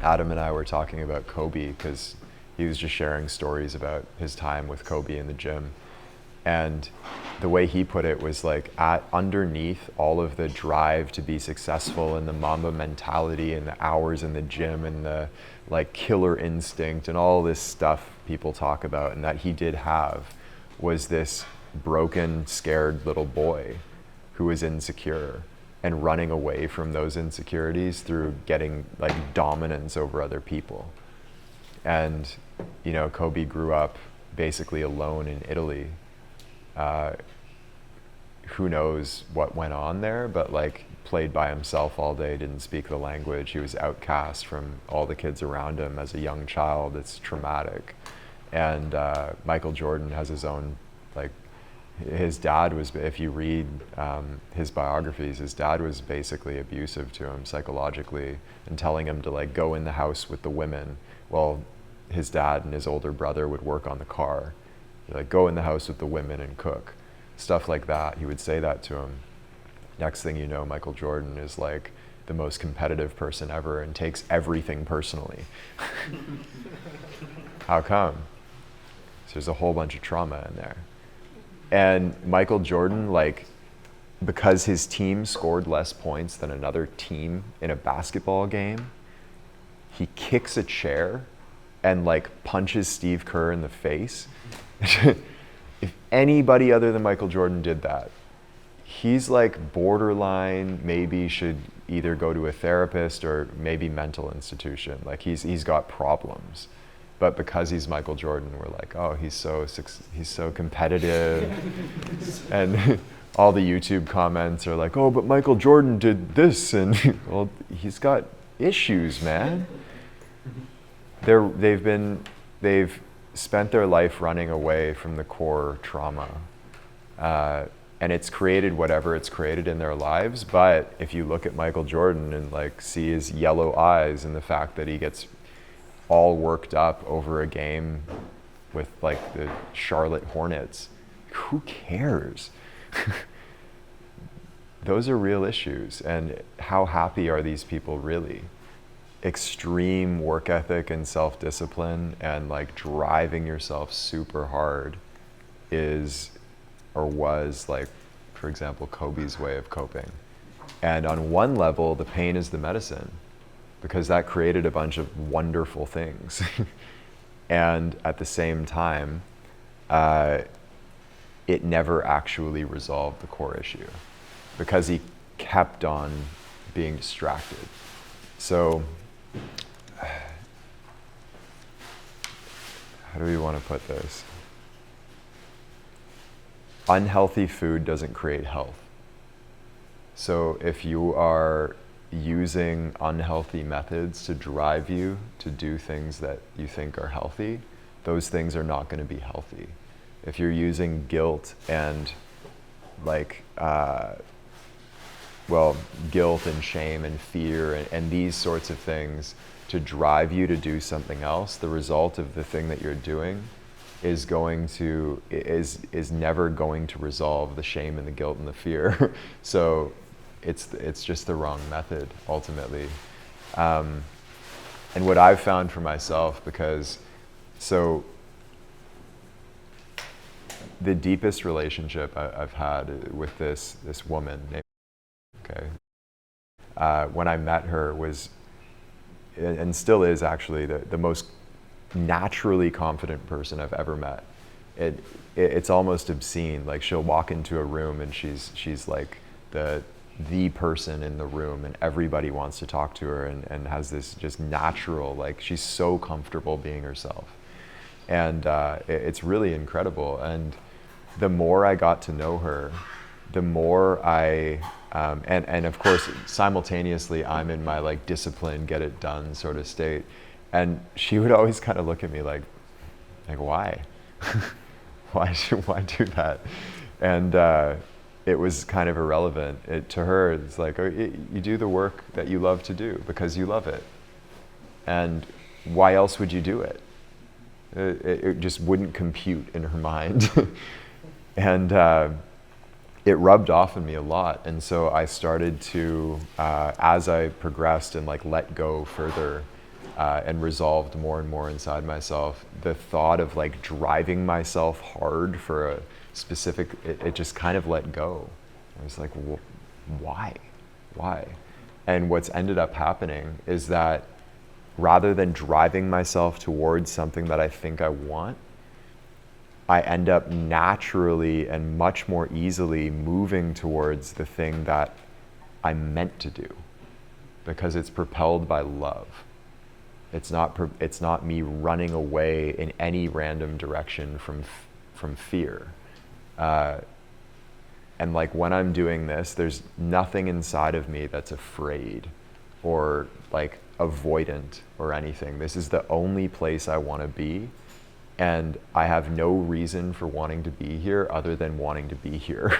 Adam and I were talking about Kobe because he was just sharing stories about his time with Kobe in the gym. And the way he put it was like, underneath all of the drive to be successful and the Mamba mentality and the hours in the gym and the like killer instinct and all this stuff people talk about and that he did have, was this broken, scared little boy who was insecure and running away from those insecurities through getting like dominance over other people. And, you know, Kobe grew up basically alone in Italy. Who knows what went on there, but like played by himself all day, didn't speak the language. He was outcast from all the kids around him as a young child. It's traumatic. And Michael Jordan has his own, like, his dad was, if you read his biographies, his dad was basically abusive to him psychologically and telling him to like go in the house with the women. Well, his dad and his older brother would work on the car. Like, go in the house with the women and cook. Stuff like that. He would say that to him. Next thing you know, Michael Jordan is like the most competitive person ever and takes everything personally. How come? So there's a whole bunch of trauma in there. And Michael Jordan, like, because his team scored less points than another team in a basketball game, he kicks a chair and like punches Steve Kerr in the face. If anybody other than Michael Jordan did that, he's like borderline, maybe should either go to a therapist or maybe mental institution. Like he's got problems. But because he's Michael Jordan, we're like, oh, he's so competitive. And all the YouTube comments are like, oh, but Michael Jordan did this. And well, he's got issues, man. They've spent their life running away from the core trauma. And it's created whatever it's created in their lives. But if you look at Michael Jordan and like see his yellow eyes and the fact that he gets all worked up over a game with like the Charlotte Hornets, who cares? Those are real issues. And how happy are these people really? Extreme work ethic and self-discipline and like driving yourself super hard is or was, like, for example, Kobe's way of coping. And on one level, the pain is the medicine because that created a bunch of wonderful things. And at the same time, it never actually resolved the core issue because he kept on being distracted. So how do we want to put this? Unhealthy food doesn't create health. So if you are using unhealthy methods to drive you to do things that you think are healthy, those things are not going to be healthy. If you're using guilt and like, guilt and shame and fear and these sorts of things to drive you to do something else, the result of the thing that you're doing is never going to resolve the shame and the guilt and the fear. So it's just the wrong method ultimately. And what I've found for myself, so the deepest relationship I've had with this woman, okay, when I met her was, and still is actually, the most naturally confident person I've ever met. It's almost obscene. Like she'll walk into a room and she's like the person in the room and everybody wants to talk to her and has this just natural, like she's so comfortable being herself. And it's really incredible. And the more I got to know her, the more and of course simultaneously I'm in my like discipline, get it done sort of state. And she would always kind of look at me like why? why do that? And it was kind of irrelevant. To her, it's like, you do the work that you love to do because you love it. And why else would you do it? It just wouldn't compute in her mind. And it rubbed off on me a lot. And so I started to, as I progressed and like let go further, and resolved more and more inside myself, the thought of like driving myself hard for a specific, it just kind of let go. I was like, why? And what's ended up happening is that rather than driving myself towards something that I think I want, I end up naturally and much more easily moving towards the thing that I'm meant to do, because it's propelled by love. It's not me running away in any random direction from fear. And like when I'm doing this, there's nothing inside of me that's afraid or like avoidant or anything. This is the only place I want to be. And I have no reason for wanting to be here other than wanting to be here.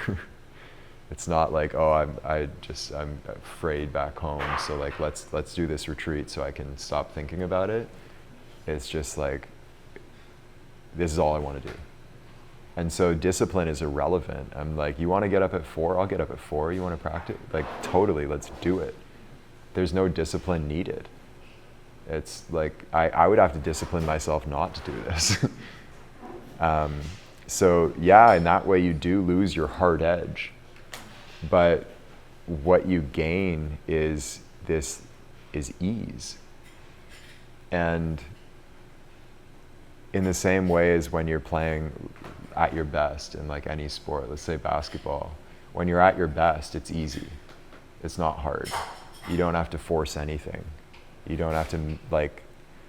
It's not like, oh, I'm afraid back home, so like let's do this retreat so I can stop thinking about it. It's just like, this is all I want to do. And so discipline is irrelevant. I'm like, you want to get up at 4? I'll get up at 4. You want to practice? Like, totally, let's do it. There's no discipline needed. It's like, I would have to discipline myself not to do this. So yeah, in that way you do lose your hard edge. But what you gain is ease. And in the same way as when you're playing at your best in like any sport, let's say basketball, when you're at your best, it's easy. It's not hard. You don't have to force anything. You don't have to like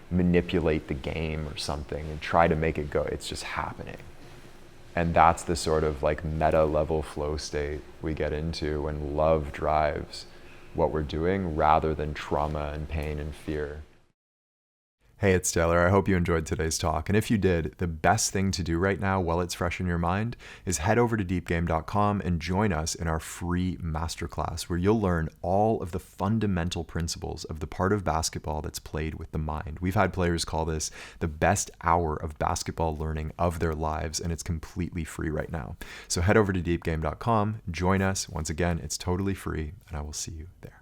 manipulate the game or something and try to make it go. It's just happening. And that's the sort of like meta level flow state we get into when love drives what we're doing rather than trauma and pain and fear. Hey, it's Taylor. I hope you enjoyed today's talk. And if you did, the best thing to do right now while it's fresh in your mind is head over to deepgame.com and join us in our free masterclass where you'll learn all of the fundamental principles of the part of basketball that's played with the mind. We've had players call this the best hour of basketball learning of their lives, and it's completely free right now. So head over to deepgame.com, join us. Once again, it's totally free, and I will see you there.